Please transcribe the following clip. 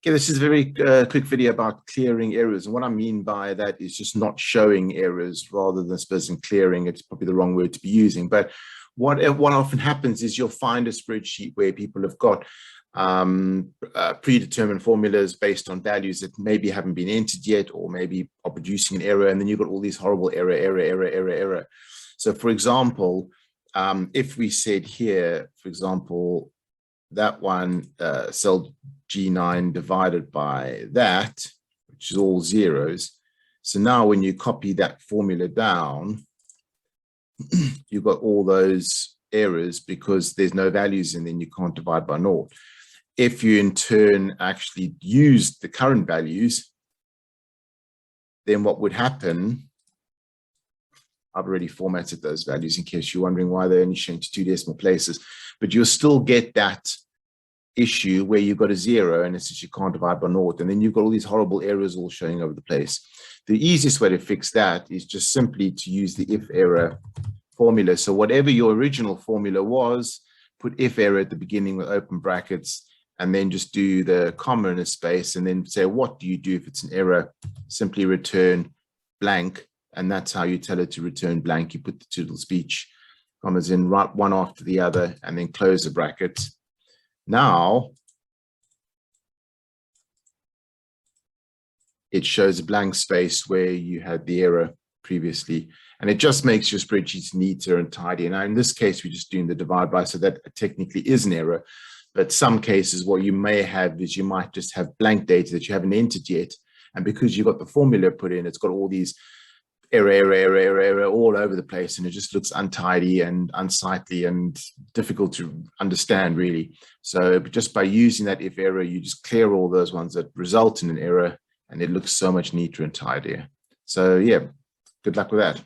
Okay, this is a very quick video about clearing errors. And what I mean by that is just not showing errors rather than supposing clearing. It's probably the wrong word to be using. But what often happens is you'll find a spreadsheet where people have got predetermined formulas based on values that maybe haven't been entered yet, or maybe are producing an error. And then you've got all these horrible error. So for example, if we said here, for example, that one, cell G9 divided by that, which is all zeros. So now when you copy that formula down, you've got all those errors because there's no values and then you can't divide by naught. If you in turn actually use the current values, then what would happen, I've already formatted those values in case you're wondering why they're only showing to 2 decimal places, but you'll still get that issue where you've got a 0 and it's just you can't divide by naught, and then you've got all these horrible errors all showing over the place. The easiest way to fix that is just simply to use the if error formula. So whatever your original formula was, put if error at the beginning with open brackets, and then just do the comma in a space, and then say, what do you do if it's an error? Simply return blank, and that's how you tell it to return blank. You put the two little speech commas in right one after the other, and then close the brackets. Now, it shows a blank space where you had the error previously, and it just makes your spreadsheets neater and tidier. Now, in this case, we're just doing the divide by, so that technically is an error. But some cases, what you may have is you might just have blank data that you haven't entered yet, and because you've got the formula put in, it's got all these error all over the place, and it just looks untidy and unsightly and difficult to understand, really. So just by using that if error, you just clear all those ones that result in an error, and it looks so much neater and tidier. So yeah, good luck with that.